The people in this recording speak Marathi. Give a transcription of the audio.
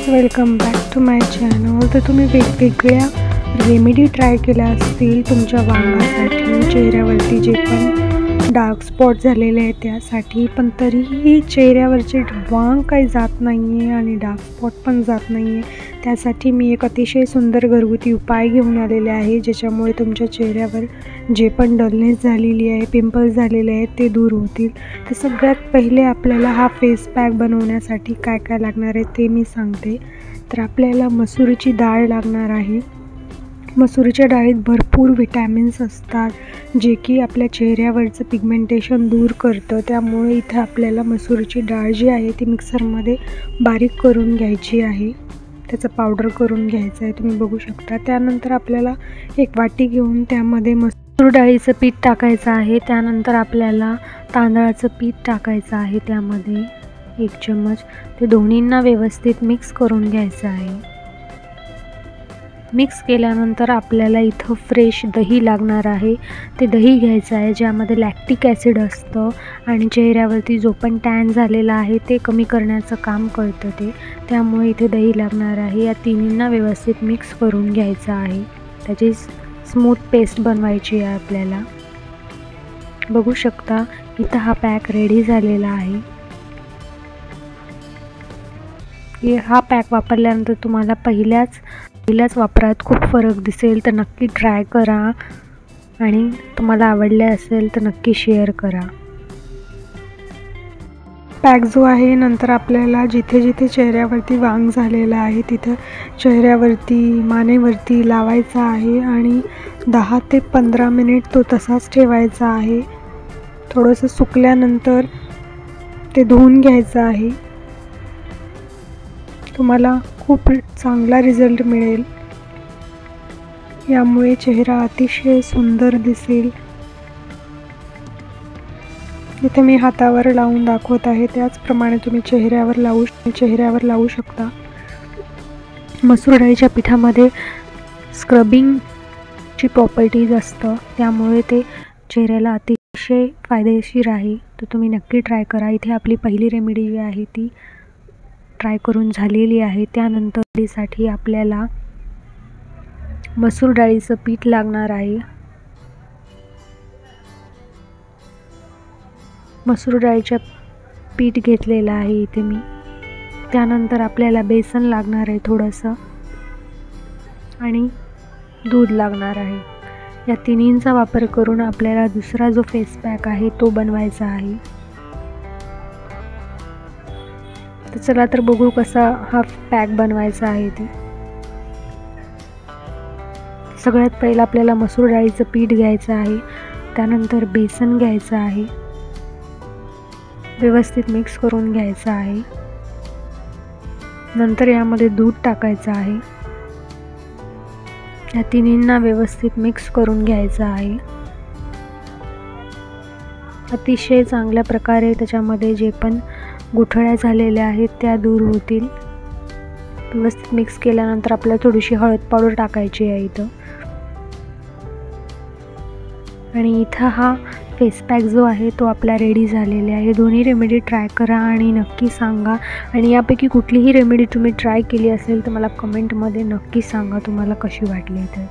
Friends, welcome back to my channel. तर तुम्ही वेगवेगळ्या रेमेडी ट्राय केल्या असतील तुमच्या वांगासाठी, चेहऱ्यावरती जे पण डार्क स्पॉट झालेले आहेत त्यासाठी, पण तरीही चेहऱ्यावरचे वांग काही जात नाही आहे आणि डार्क स्पॉट पण जात नाही आहे। त्यासाठी मी एक अतिशय सुंदर घरगुती उपाय घेऊन आलेले आहे, ज्याच्यामुळे तुमच्या चेहऱ्यावर जे पण डलनेस झालेली आहे, पिंपल्स झालेले आहेत ते दूर होतील। तर सगळ्यात पहिले आपल्याला हा फेस पॅक बनवण्यासाठी काय काय लागणार आहे ते मी सांगते। तर आपल्याला मसुरीची डाळ लागणार आहे। मसुरीच्या डाळीत भरपूर विटॅमिन्स असतात, जे की आपल्या चेहऱ्यावरचं पिगमेंटेशन दूर करतं। त्यामुळे इथं आपल्याला मसुरीची डाळ जी आहे ती मिक्सरमध्ये बारीक करून घ्यायची आहे, त्याचं पावडर करून घ्यायचं आहे, तुम्ही बघू शकता। त्यानंतर आपल्याला एक वाटी घेऊन त्यामध्ये मसूर डाळीचं पीठ टाकायचं आहे। त्यानंतर आपल्याला तांदळाचं पीठ टाकायचं आहे, त्यामध्ये 1 चम्मच। ते दोन्हींना व्यवस्थित मिक्स करून घ्यायचं आहे। मिक्स केल्यानंतर आपल्याला इथं फ्रेश दही लागणार आहे। ते दही घ्यायचं आहे, ज्यामध्ये लॅक्टिक ॲसिड असतं आणि चेहऱ्यावरती जो पण टॅन झालेला आहे ते कमी करण्याचं काम करतं ते, त्यामुळे इथे दही लागणार आहे। या तिन्हींना व्यवस्थित मिक्स करून घ्यायचं आहे, त्याची स्मूथ पेस्ट बनवायची आहे आपल्याला। बघू शकता इथं हा पॅक रेडी झालेला आहे। हा पॅक वापरल्यानंतर तुम्हाला पहिल्याच वापरात खूप फरक दिसेल, तर नक्की ट्राय करा आणि तुम्हाला आवडले असेल तर नक्की शेअर करा। पॅक जो आहे नंतर आपल्याला जिथे जिथे चेहऱ्यावरती वांग झालेलं आहे तिथं चेहऱ्यावरती, मानेवरती लावायचा आहे आणि 10 ते 15 मिनिट तो तसाच ठेवायचा आहे। थोडंसं सुकल्यानंतर ते धुवून घ्यायचं आहे। तुम्हाला खूप चांगला रिझल्ट मिळेल, यामुळे चेहरा अतिशय सुंदर दिसेल। इथे मी हातावर लावून दाखवत आहे, त्याचप्रमाणे तुम्ही चेहऱ्यावर लावू शकता। मसूर डाळीच्या पिठामध्ये स्क्रबिंगची प्रॉपर्टीज असतं, त्यामुळे ते चेहऱ्याला अतिशय फायदेशीर आहे। तर तुम्ही नक्की ट्राय करा। इथे आपली पहिली रेमेडी जी आहे ती ट्राय करून झालेली आहे। त्यानंतर साठी आपल्याला मसूर डाळीचं पीठ लागणार आहे। मसूर डाळीचं पीठ घेतलेलं आहे इथे मी। त्यानंतर आपल्याला बेसन लागणार आहे थोडंसं आणि दूध लागणार आहे। या तिन्हींचा वापर करून आपल्याला दुसरा जो फेस पॅक आहे तो बनवायचा आहे। तर चला तर बघू कसा हा पॅक बनवायचा आहे ते। सगळ्यात पहिलं आपल्याला मसूर डाळीचं पीठ घ्यायचं आहे, त्यानंतर बेसन घ्यायचं आहे, व्यवस्थित मिक्स करून घ्यायचं आहे। नंतर यामध्ये दूध टाकायचं आहे। या तिन्हींना व्यवस्थित मिक्स करून घ्यायचं आहे। अतिशय चांगल्या प्रकारे त्याच्यामध्ये जे पण गुठळ्या झालेल्या आहेत त्या दूर होतील। व्यवस्थित मिक्स केल्यानंतर आपल्याला थोडीशी हळद पावडर टाकायची आहे इथं। आणि इथं हा फेस पॅक जो आहे तो आपला रेडी झालेला आहे। दोन्ही रेमेडी ट्राय करा आणि नक्की सांगा। आणि यापैकी कुठलीही रेमेडी तुम्ही ट्राय केली असेल तर मला कमेंटमध्ये नक्की सांगा तुम्हाला कशी वाटली ते।